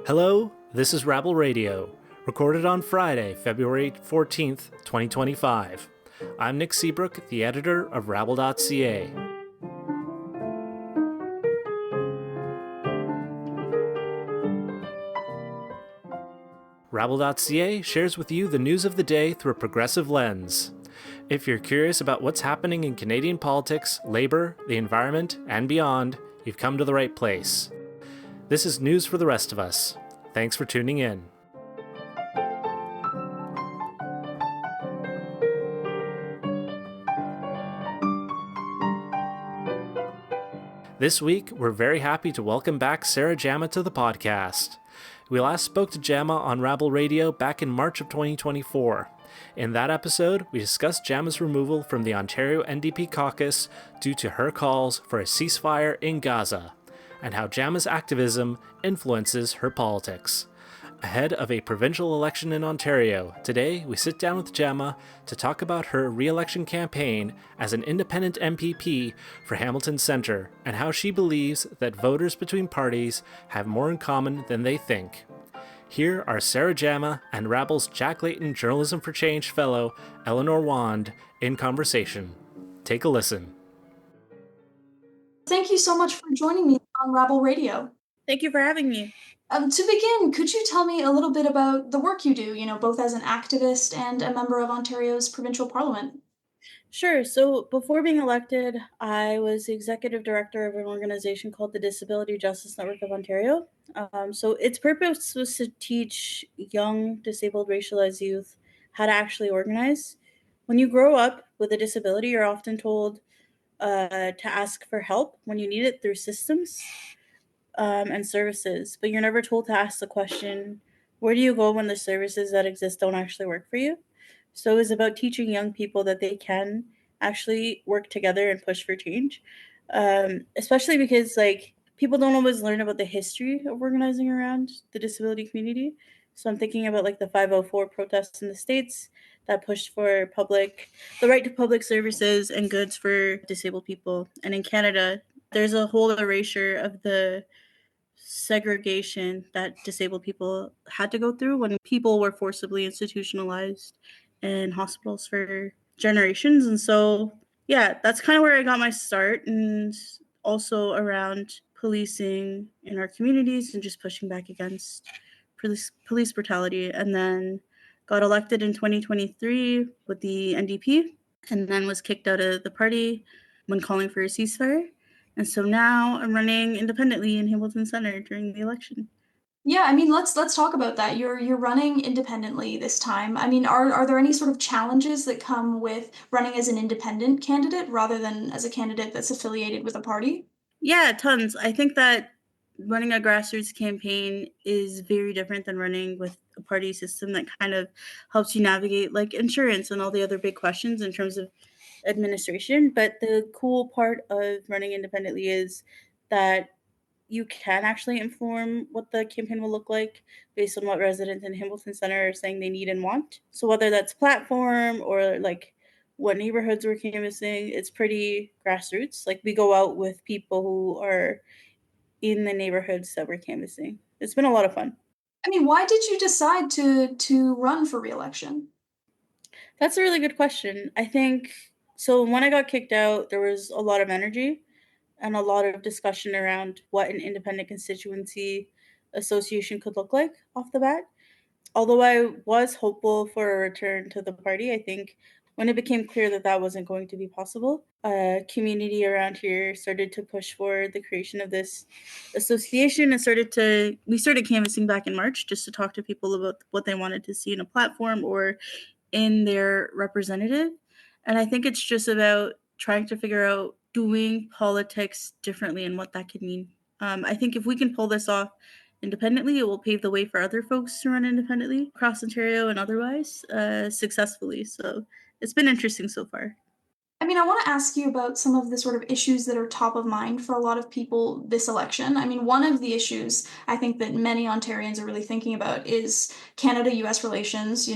Hello, this is Rabble Radio, recorded on Friday, February 14th, 2025. I'm Nick Seabrook, the editor of rabble.ca. Rabble.ca shares with you the news of the day through a progressive lens. If you're curious about what's happening in Canadian politics, labor, the environment, and beyond, you've come to the right place. This is news for the rest of us. Thanks for tuning in. This week, we're very happy to welcome back Sarah Jama to the podcast. We last spoke to Jama on Rabble Radio back in March of 2024. In that episode, we discussed Jama's removal from the Ontario NDP caucus due to her calls for a ceasefire in Gaza, and how Jama's activism influences her politics. Ahead of a provincial election in Ontario, today we sit down with Jama to talk about her re-election campaign as an independent MPP for Hamilton Centre and how she believes that voters between parties have more in common than they think. Here are Sarah Jama and Rabble's Jack Layton Journalism for Change fellow Eleanor Wand in conversation. Take a listen. Thank you so much for joining me on Rabble Radio. Thank you for having me. To begin, could you tell me a little bit about the work you do, both as an activist and a member of Ontario's provincial parliament? Sure. So before being elected, I was the executive director of an organization called the Disability Justice Network of Ontario. So its purpose was to teach young, disabled, racialized youth how to actually organize. When you grow up with a disability, you're often told to ask for help when you need it through systems and services, but you're never told to ask the question, where do you go when the services that exist don't actually work for you? So it was about teaching young people that they can actually work together and push for change, especially because people don't always learn about the history of organizing around the disability community. So I'm thinking about the 504 protests in the States that pushed for the right to public services and goods for disabled people. And in Canada, there's a whole erasure of the segregation that disabled people had to go through when people were forcibly institutionalized in hospitals for generations. And so, yeah, that's kind of where I got my start, and also around policing in our communities and just pushing back against police brutality. And then got elected in 2023 with the NDP, and then was kicked out of the party when calling for a ceasefire. And so now I'm running independently in Hamilton Centre during the election. Yeah, let's talk about that. You're running independently this time. Are there any sort of challenges that come with running as an independent candidate rather than as a candidate that's affiliated with a party? Yeah, tons. I think that running a grassroots campaign is very different than running with a party system that kind of helps you navigate insurance and all the other big questions in terms of administration. But the cool part of running independently is that you can actually inform what the campaign will look like based on what residents in Hamilton Centre are saying they need and want. So whether that's platform or what neighborhoods we're canvassing, it's pretty grassroots. We go out with people who are in the neighborhoods that we're canvassing. It's been a lot of fun. Why did you decide to run for re-election? That's a really good question. I think so. When I got kicked out, there was a lot of energy and a lot of discussion around what an independent constituency association could look like off the bat. Although I was hopeful for a return to the party, I think when it became clear that that wasn't going to be possible, a community around here started to push for the creation of this association, and we started canvassing back in March just to talk to people about what they wanted to see in a platform or in their representative. And I think it's just about trying to figure out doing politics differently and what that could mean. I think if we can pull this off independently, it will pave the way for other folks to run independently across Ontario and otherwise successfully. So it's been interesting so far. I want to ask you about some of the sort of issues that are top of mind for a lot of people this election. One of the issues I think that many Ontarians are really thinking about is Canada-US relations,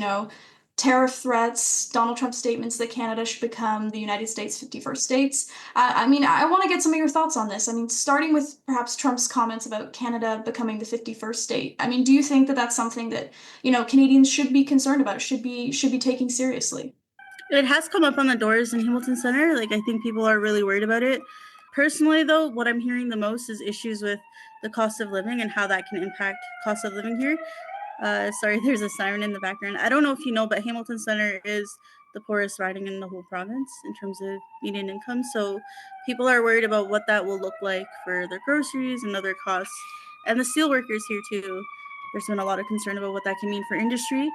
tariff threats, Donald Trump's statements that Canada should become the United States' 51st states. I mean, I want to get some of your thoughts on this. I mean, starting with perhaps Trump's comments about Canada becoming the 51st state. I mean, do you think that that's something that, Canadians should be concerned about, should be taking seriously? It has come up on the doors in Hamilton Center. Like, I think people are really worried about it. Personally, though, what I'm hearing the most is issues with the cost of living and how that can impact cost of living here. Sorry, there's a siren in the background. I don't know if you know, but Hamilton Center is the poorest riding in the whole province in terms of median income. So people are worried about what that will look like for their groceries and other costs. And the steel workers here too. There's been a lot of concern about what that can mean for industry.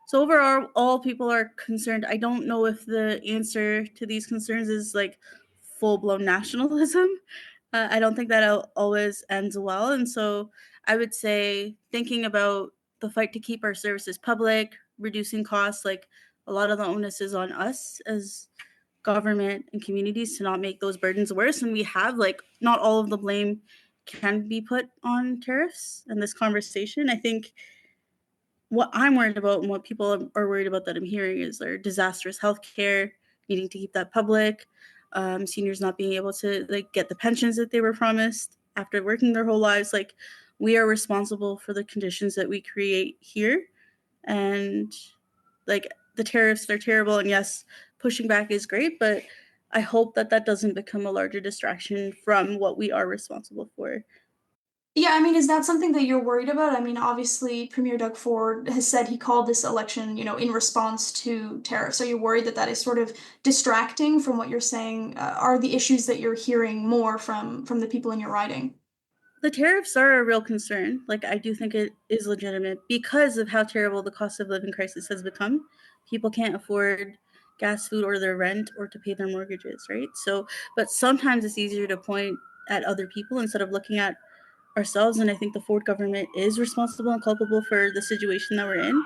So overall, all people are concerned. I don't know if the answer to these concerns is like full-blown nationalism. I don't think that always ends well. And so I would say thinking about the fight to keep our services public, reducing costs, like a lot of the onus is on us as government and communities to not make those burdens worse. And we have, like, not all of the blame can be put on tariffs in this conversation. I think what I'm worried about and what people are worried about that I'm hearing is their disastrous healthcare, needing to keep that public, seniors not being able to like get the pensions that they were promised after working their whole lives. Like, we are responsible for the conditions that we create here, and like the tariffs, they're terrible. And yes, pushing back is great, but I hope that that doesn't become a larger distraction from what we are responsible for. Yeah, I mean, is that something that you're worried about? I mean, obviously, Premier Doug Ford has said he called this election, in response to tariffs. Are you worried that that is sort of distracting from what you're saying? Are the issues that you're hearing more from the people in your riding? The tariffs are a real concern. Like, I do think it is legitimate because of how terrible the cost of living crisis has become. People can't afford gas, food, or their rent, or to pay their mortgages, right? So, but sometimes it's easier to point at other people instead of looking at ourselves. And I think the Ford government is responsible and culpable for the situation that we're in,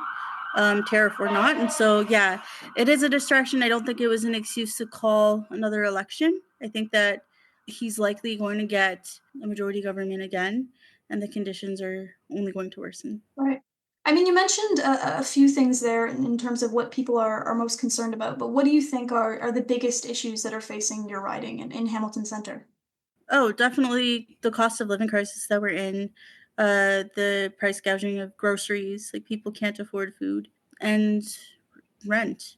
tariff or not. And so, yeah, it is a distraction. I don't think it was an excuse to call another election. I think that he's likely going to get a majority government again, and the conditions are only going to worsen. Right. I mean, you mentioned a few things there in terms of what people are most concerned about, but what do you think are the biggest issues that are facing your riding in Hamilton Center? Oh, definitely the cost of living crisis that we're in, the price gouging of groceries, like people can't afford food, and rent,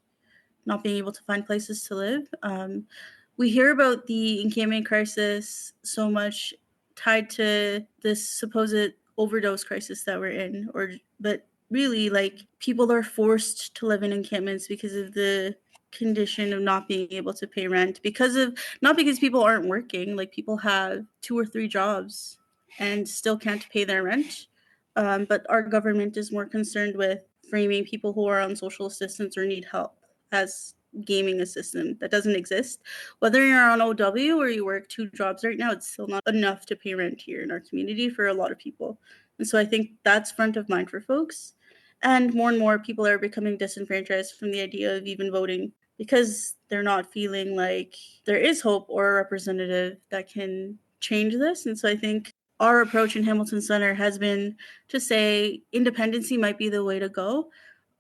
not being able to find places to live. We hear about the encampment crisis so much tied to this supposed overdose crisis that we're in, but really, like, people are forced to live in encampments because of the condition of not being able to pay rent, because of, not because people aren't working, like people have 2 or 3 jobs and still can't pay their rent. But our government is more concerned with framing people who are on social assistance or need help as gaming a system that doesn't exist. Whether you're on OW or you work 2 jobs right now, it's still not enough to pay rent here in our community for a lot of people. And so I think that's front of mind for folks. And more people are becoming disenfranchised from the idea of even voting because they're not feeling like there is hope or a representative that can change this. And so I think our approach in Hamilton Center has been to say independency might be the way to go,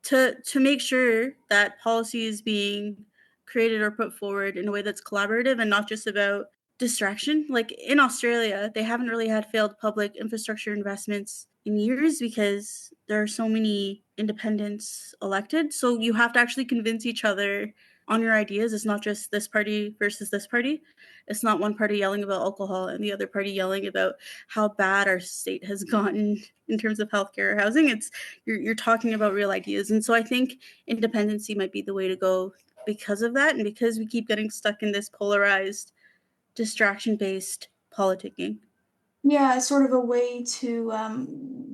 to make sure that policy is being created or put forward in a way that's collaborative and not just about distraction. Like in Australia, they haven't really had failed public infrastructure investments in years because there are so many independents elected. So you have to actually convince each other on your ideas. It's not just this party versus this party. It's not one party yelling about alcohol and the other party yelling about how bad our state has gotten in terms of healthcare or housing. It's you're talking about real ideas. And so I think independency might be the way to go because of that, and because we keep getting stuck in this polarized, distraction-based politicking. Yeah, it's sort of a way to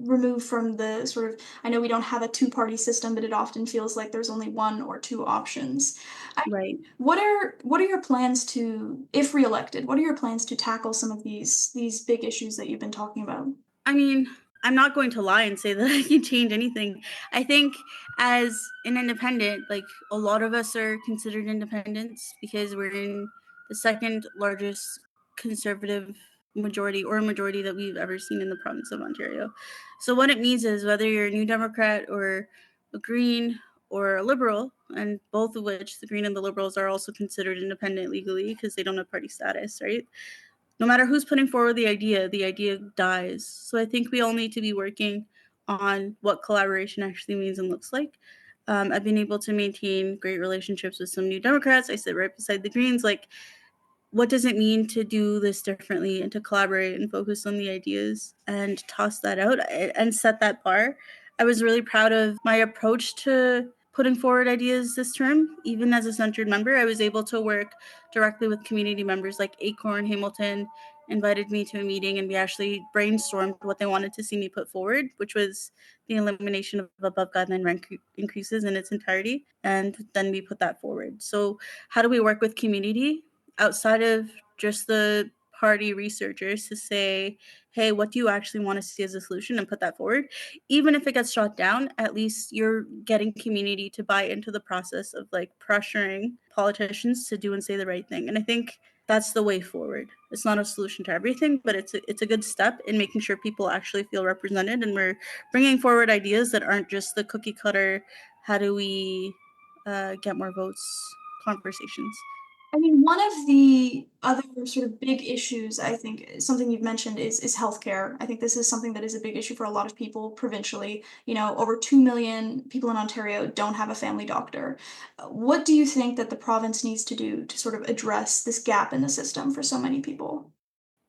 remove from the sort of. I know we don't have a two-party system, but it often feels like there's only one or two options. I, Right. what are your plans to, if reelected, what are your plans to tackle some of these big issues that you've been talking about? I mean, I'm not going to lie and say that I can change anything. I think as an independent, like a lot of us are considered independents because we're in the second largest conservative majority or majority that we've ever seen in the province of Ontario. So what it means is whether you're a New Democrat or a Green or a Liberal, and both of which, the Green and the Liberals, are also considered independent legally because they don't have party status, right? No matter who's putting forward the idea dies. So I think we all need to be working on what collaboration actually means and looks like. I've been able to maintain great relationships with some New Democrats. I sit right beside the Greens. Like, what does it mean to do this differently and to collaborate and focus on the ideas and toss that out and set that bar? I was really proud of my approach to putting forward ideas this term. Even as a centered member, I was able to work directly with community members like Acorn Hamilton invited me to a meeting, and we actually brainstormed what they wanted to see me put forward, which was the elimination of above guideline rent increases in its entirety. And then we put that forward. So how do we work with community outside of just the party researchers to say, hey, what do you actually want to see as a solution, and put that forward? Even if it gets shot down, at least you're getting community to buy into the process of like pressuring politicians to do and say the right thing. And I think that's the way forward. It's not a solution to everything, but it's a good step in making sure people actually feel represented, and we're bringing forward ideas that aren't just the cookie cutter, how do we get more votes conversations. I mean, one of the other sort of big issues, I think, something you've mentioned is healthcare. I think this is something that is a big issue for a lot of people provincially. You know, over 2 million people in Ontario don't have a family doctor. What do you think that the province needs to do to sort of address this gap in the system for so many people?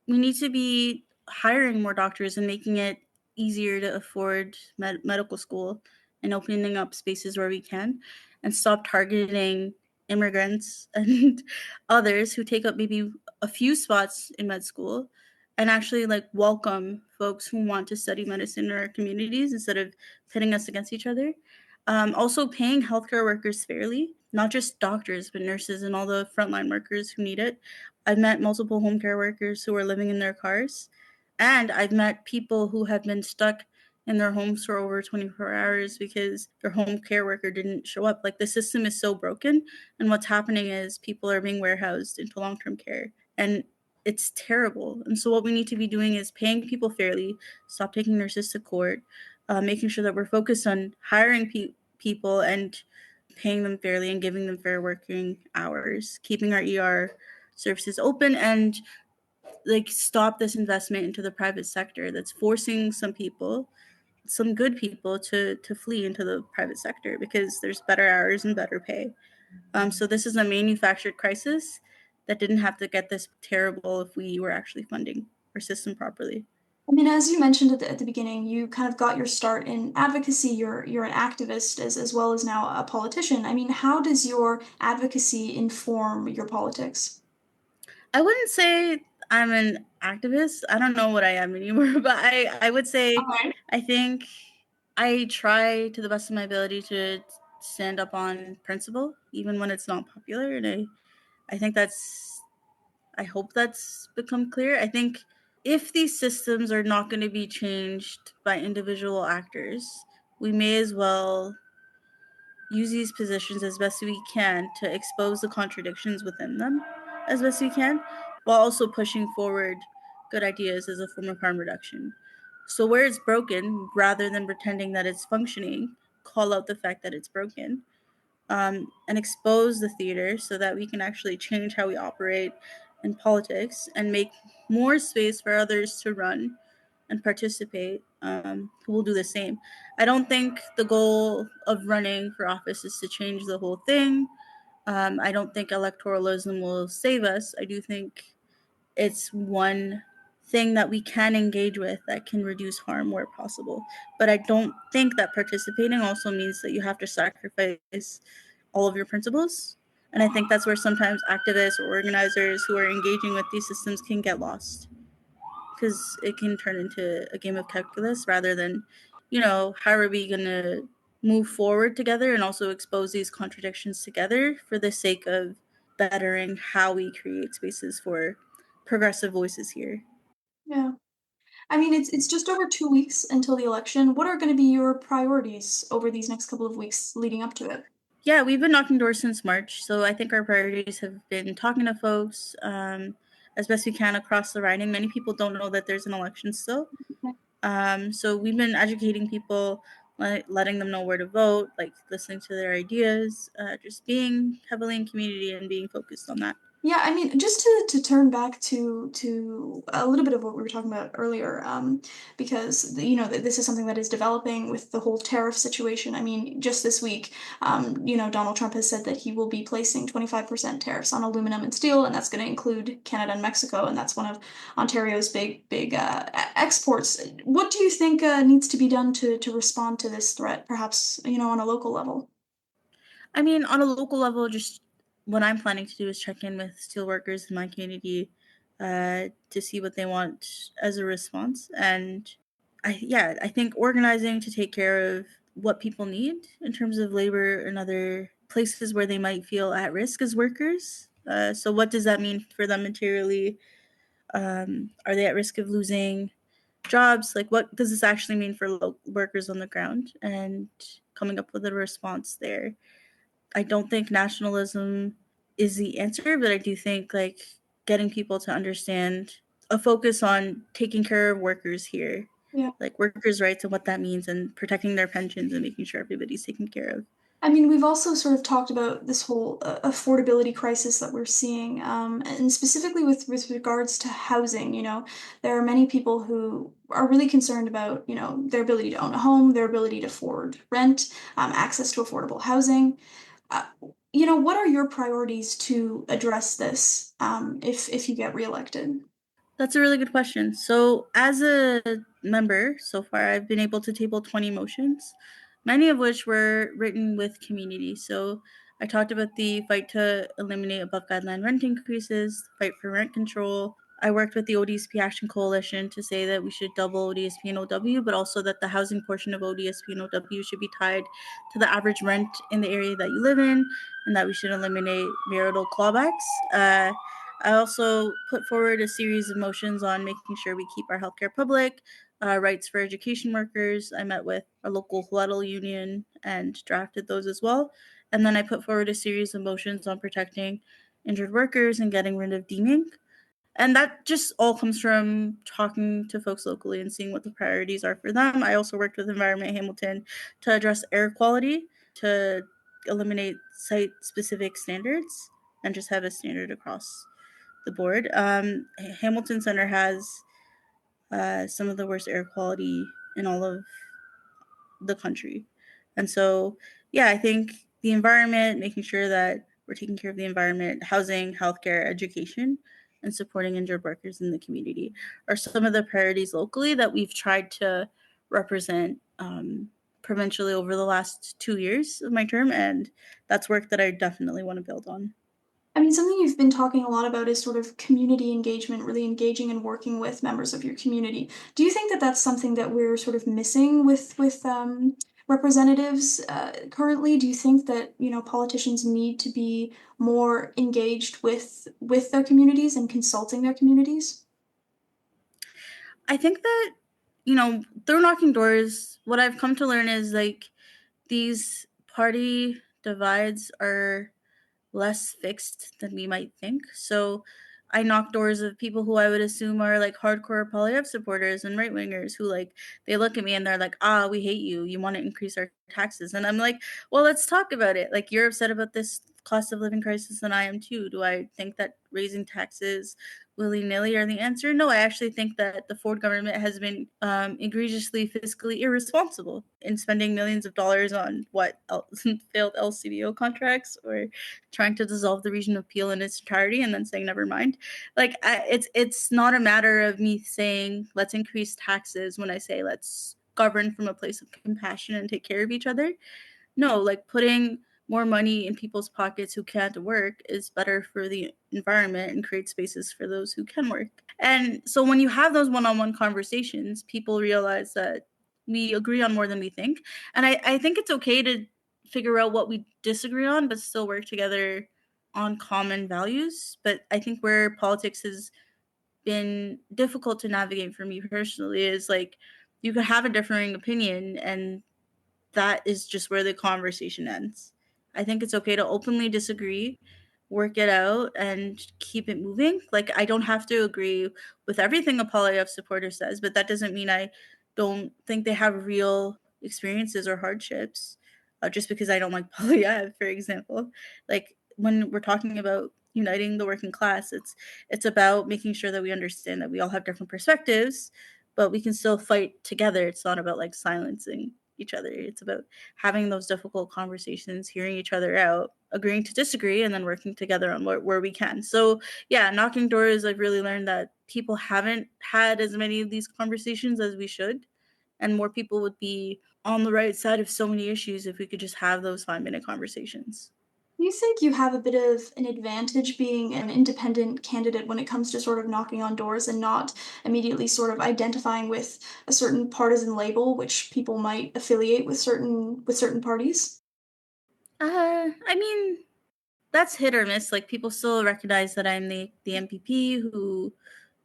We need to be hiring more doctors and making it easier to afford medical school and opening up spaces where we can, and stop targeting immigrants and others who take up maybe a few spots in med school, and actually like welcome folks who want to study medicine in our communities instead of pitting us against each other. Also paying healthcare workers fairly, not just doctors, but nurses and all the frontline workers who need it. I've met multiple home care workers who are living in their cars, and I've met people who have been stuck in their homes for over 24 hours because their home care worker didn't show up. Like, the system is so broken, and what's happening is people are being warehoused into long-term care, and it's terrible. And so what we need to be doing is paying people fairly, stop taking nurses to court, making sure that we're focused on hiring people and paying them fairly and giving them fair working hours, keeping our ER services open, and like stop this investment into the private sector that's forcing some people, some good people, to flee into the private sector because there's better hours and better pay. So this is a manufactured crisis that didn't have to get this terrible if we were actually funding our system properly. I mean, as you mentioned at the beginning, you kind of got your start in advocacy. You're an activist as well as now a politician. I mean, how does your advocacy inform your politics? I wouldn't say I'm an activist. I don't know what I am anymore, but I would say Okay. I think I try to the best of my ability to stand up on principle, even when it's not popular. And I think I hope that's become clear. I think if these systems are not going to be changed by individual actors, we may as well use these positions as best we can to expose the contradictions within them as best we can, while also pushing forward good ideas as a form of harm reduction. So where it's broken, rather than pretending that it's functioning, call out the fact that it's broken, and expose the theater so that we can actually change how we operate in politics and make more space for others to run and participate, who will do the same. I don't think the goal of running for office is to change the whole thing. I don't think electoralism will save us. I do think it's one thing that we can engage with that can reduce harm where possible. But I don't think that participating also means that you have to sacrifice all of your principles. And I think that's where sometimes activists or organizers who are engaging with these systems can get lost, because it can turn into a game of calculus rather than, how are we going to move forward together and also expose these contradictions together for the sake of bettering how we create spaces for progressive voices here. Yeah. I mean, it's just over 2 weeks until the election. What are going to be your priorities over these next couple of weeks leading up to it? Yeah, we've been knocking doors since March, so I think our priorities have been talking to folks as best we can across the riding. Many people don't know that there's an election still. So we've been educating people letting them know where to vote, like listening to their ideas, just being heavily in community and being focused on that. Yeah, I mean, just to turn back to a little bit of what we were talking about earlier, because this is something that is developing with the whole tariff situation. I mean, just this week, Donald Trump has said that he will be placing 25% tariffs on aluminum and steel, and that's going to include Canada and Mexico, and that's one of Ontario's big exports. What do you think needs to be done to respond to this threat, perhaps on a local level? I mean, on a local level, just what I'm planning to do is check in with steelworkers in my community to see what they want as a response. And I think organizing to take care of what people need in terms of labor and other places where they might feel at risk as workers. So, what does that mean for them materially? Are they at risk of losing jobs? Like, what does this actually mean for workers on the ground? And coming up with a response there. I don't think nationalism is the answer, but I do think like getting people to understand a focus on taking care of workers here, Yeah. like workers' rights and what that means, and protecting their pensions and making sure everybody's taken care of. I mean, we've also sort of talked about this whole affordability crisis that we're seeing, and specifically with regards to housing. There are many people who are really concerned about, their ability to own a home, their ability to afford rent, access to affordable housing. Uh, what are your priorities to address this, if you get reelected? That's a really good question. So, as a member, so far I've been able to table 20 motions, many of which were written with community. So, I talked about the fight to eliminate above guideline rent increases, fight for rent control. I worked with the ODSP Action Coalition to say that we should double ODSP and OW, but also that the housing portion of ODSP and OW should be tied to the average rent in the area that you live in, and that we should eliminate marital clawbacks. I also put forward a series of motions on making sure we keep our healthcare public, rights for education workers. I met with our local Huddle union and drafted those as well. And then I put forward a series of motions on protecting injured workers and getting rid of deeming. And that just all comes from talking to folks locally and seeing what the priorities are for them. I also worked with Environment Hamilton to address air quality, to eliminate site specific standards, and just have a standard across the board. Hamilton Center has some of the worst air quality in all of the country. And so, yeah, I think the environment, making sure that we're taking care of the environment, housing, healthcare, education, and supporting injured workers in the community are some of the priorities locally that we've tried to represent provincially over the last 2 years of my term. And that's work that I definitely want to build on. I mean, something you've been talking a lot about is sort of community engagement, really engaging and working with members of your community. Do you think that that's something that we're sort of missing with representatives currently? Do you think that politicians need to be more engaged with their communities and consulting their communities? I think that, through knocking doors, what I've come to learn is like these party divides are less fixed than we might think. So I knock doors of people who I would assume are like hardcore Poilievre supporters and right wingers who like they look at me and they're like, we hate you. You want to increase our taxes. And I'm like, well, let's talk about it. Like you're upset about this cost of living crisis and I am too. Do I think that raising taxes willy-nilly are the answer? No, I actually think that the Ford government has been egregiously fiscally irresponsible in spending millions of dollars on failed LCBO contracts or trying to dissolve the region of Peel in its entirety and then saying never mind. Like it's not a matter of me saying let's increase taxes when I say let's govern from a place of compassion and take care of each other. No, like putting more money in people's pockets who can't work is better for the environment and create spaces for those who can work. And so when you have those one-on-one conversations, people realize that we agree on more than we think. And I think it's okay to figure out what we disagree on, but still work together on common values. But I think where politics has been difficult to navigate for me personally is like you could have a differing opinion and that is just where the conversation ends. I think it's okay to openly disagree, work it out, and keep it moving. Like, I don't have to agree with everything a Poilievre supporter says, but that doesn't mean I don't think they have real experiences or hardships. Just because I don't like Polyev, for example. Like when we're talking about uniting the working class, it's about making sure that we understand that we all have different perspectives, but we can still fight together. It's not about like silencing each other. It's about having those difficult conversations, hearing each other out, agreeing to disagree, and then working together on where we can. So yeah, knocking doors, I've really learned that people haven't had as many of these conversations as we should, and more people would be on the right side of so many issues if we could just have those 5-minute conversations. Do you think you have a bit of an advantage being an independent candidate when it comes to sort of knocking on doors and not immediately sort of identifying with a certain partisan label, which people might affiliate with certain parties? I mean, that's hit or miss. Like people still recognize that I'm the MPP who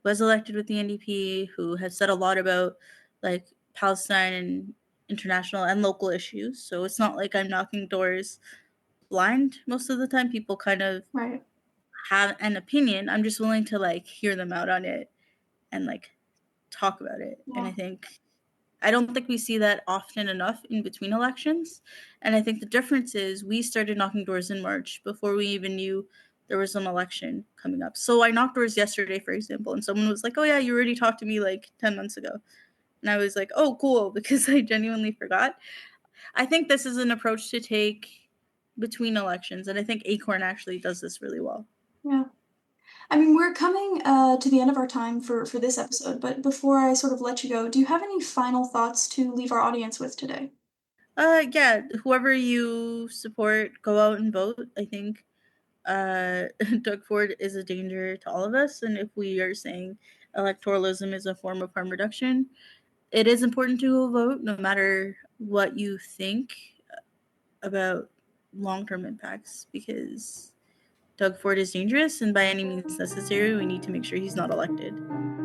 was elected with the NDP, who has said a lot about like Palestine and international and local issues. So it's not like I'm knocking doors blind most of the time. People kind of Right. have an opinion. I'm just willing to like hear them out on it and like talk about it. And Yeah. I don't think we see that often enough in between elections. And I think the difference is we started knocking doors in March before we even knew there was an election coming up. So I knocked doors yesterday, for example, and someone was like, "Oh yeah, you already talked to me like 10 months ago." And I was like, "Oh, cool," because I genuinely forgot. I think this is an approach to take between elections, and I think Acorn actually does this really well. Yeah. I mean, we're coming to the end of our time for this episode, but before I sort of let you go, do you have any final thoughts to leave our audience with today? Yeah, whoever you support, go out and vote. I think uh, Doug Ford is a danger to all of us. And if we are saying electoralism is a form of harm reduction, it is important to vote no matter what you think about long term impacts, because Doug Ford is dangerous, and by any means necessary, we need to make sure he's not elected.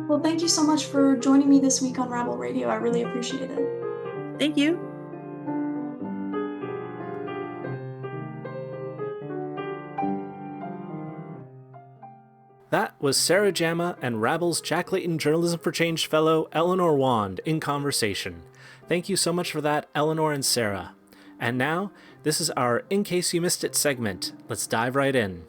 Well, thank you so much for joining me this week on Rabble Radio. I really appreciate it. Thank you. That was Sarah Jama and Rabble's Jack Layton Journalism for Change fellow Eleanor Wand in conversation. Thank you so much for that, Eleanor and Sarah. And now, this is our In Case You Missed It segment. Let's dive right in.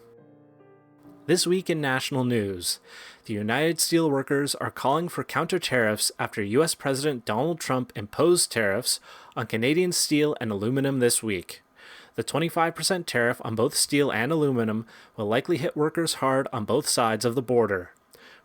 This week in national news, the United Steelworkers are calling for counter-tariffs after U.S. President Donald Trump imposed tariffs on Canadian steel and aluminum this week. The 25% tariff on both steel and aluminum will likely hit workers hard on both sides of the border.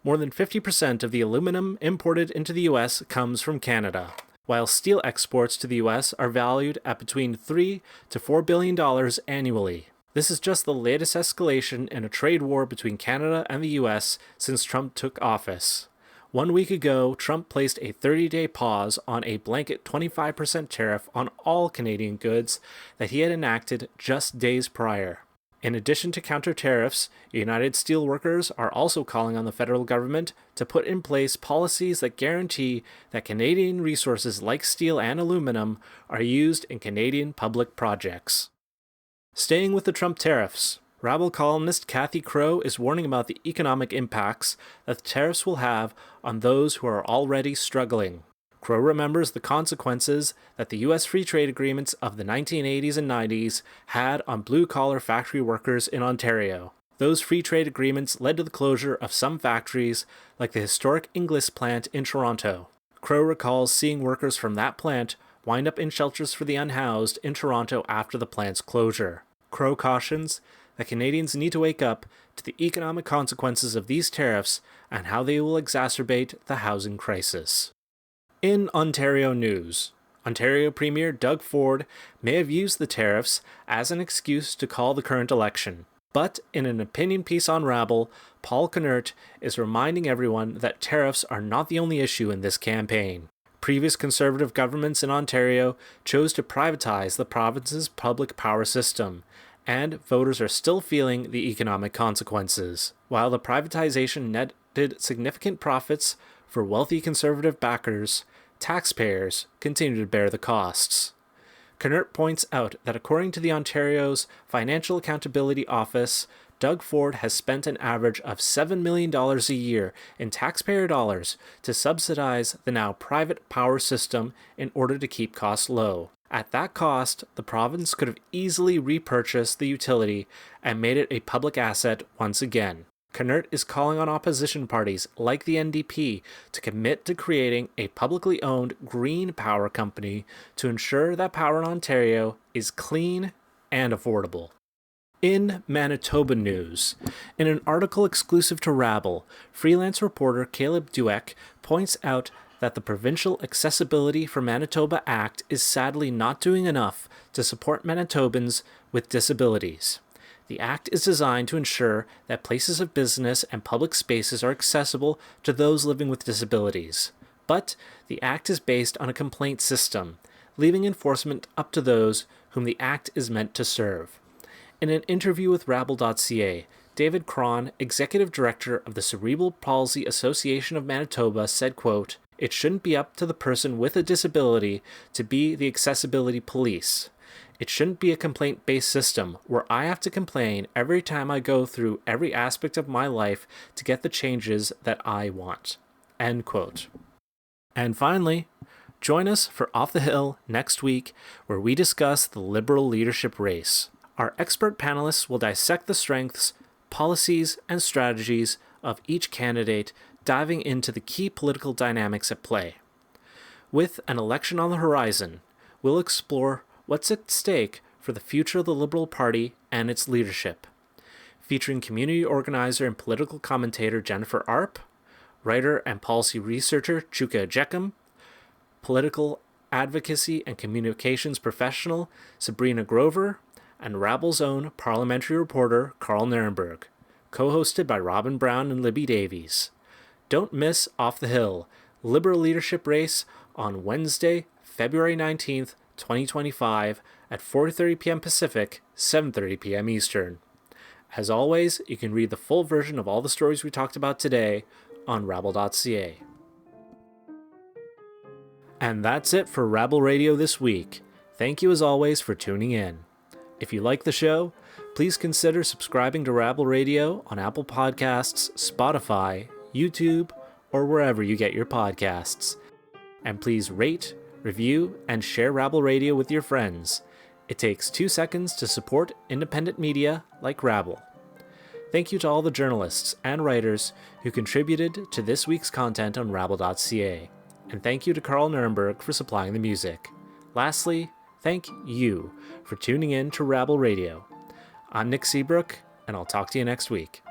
More than 50% of the aluminum imported into the U.S. comes from Canada, while steel exports to the U.S. are valued at between $3 to $4 billion annually. This is just the latest escalation in a trade war between Canada and the U.S. since Trump took office. 1 week ago, Trump placed a 30-day pause on a blanket 25% tariff on all Canadian goods that he had enacted just days prior. In addition to counter-tariffs, United Steelworkers are also calling on the federal government to put in place policies that guarantee that Canadian resources like steel and aluminum are used in Canadian public projects. Staying with the Trump tariffs, Rabble columnist Kathy Crow is warning about the economic impacts that the tariffs will have on those who are already struggling. Crow remembers the consequences that the U.S. free trade agreements of the 1980s and 90s had on blue-collar factory workers in Ontario. Those free trade agreements led to the closure of some factories, like the historic Inglis plant in Toronto. Crow recalls seeing workers from that plant wind up in shelters for the unhoused in Toronto after the plant's closure. Crow cautions that Canadians need to wake up to the economic consequences of these tariffs and how they will exacerbate the housing crisis. In Ontario news, Ontario Premier Doug Ford may have used the tariffs as an excuse to call the current election. But in an opinion piece on Rabble, Paul Connert is reminding everyone that tariffs are not the only issue in this campaign. Previous Conservative governments in Ontario chose to privatize the province's public power system, and voters are still feeling the economic consequences. While the privatization netted significant profits for wealthy Conservative backers, taxpayers continue to bear the costs. Connert points out that according to the Ontario's Financial Accountability Office, Doug Ford has spent an average of $7 million a year in taxpayer dollars to subsidize the now private power system in order to keep costs low. At that cost, the province could have easily repurchased the utility and made it a public asset once again. Knert is calling on opposition parties like the NDP to commit to creating a publicly owned green power company to ensure that power in Ontario is clean and affordable. In Manitoba news, in an article exclusive to Rabble, freelance reporter Caleb Dueck points out that the Provincial Accessibility for Manitoba Act is sadly not doing enough to support Manitobans with disabilities. The Act is designed to ensure that places of business and public spaces are accessible to those living with disabilities. But the Act is based on a complaint system, leaving enforcement up to those whom the Act is meant to serve. In an interview with rabble.ca, David Cron, Executive Director of the Cerebral Palsy Association of Manitoba, said, quote, "It shouldn't be up to the person with a disability to be the accessibility police. It shouldn't be a complaint-based system where I have to complain every time I go through every aspect of my life to get the changes that I want." End quote. And finally, join us for Off the Hill next week, where we discuss the Liberal leadership race. Our expert panelists will dissect the strengths, policies, and strategies of each candidate, diving into the key political dynamics at play. With an election on the horizon, we'll explore what's at stake for the future of the Liberal Party and its leadership. Featuring community organizer and political commentator Jennifer Arp, writer and policy researcher Chuka Jeckham, political advocacy and communications professional Sabrina Grover, and Rabble's own parliamentary reporter Carl Nirenberg, co-hosted by Robin Brown and Libby Davies. Don't miss Off the Hill, Liberal Leadership Race, on Wednesday, February 19th, 2025 at 4:30 p.m. Pacific, 7:30 p.m. Eastern. As always, you can read the full version of all the stories we talked about today on rabble.ca. And that's it for Rabble Radio this week. Thank you as always for tuning in. If you like the show, please consider subscribing to Rabble Radio on Apple Podcasts, Spotify, YouTube, or wherever you get your podcasts. And please rate, review, and share Rabble Radio with your friends. It takes 2 seconds to support independent media like Rabble. Thank you to all the journalists and writers who contributed to this week's content on rabble.ca. And thank you to Carl Nirenberg for supplying the music. Lastly, thank you for tuning in to Rabble Radio. I'm Nick Seabrook, and I'll talk to you next week.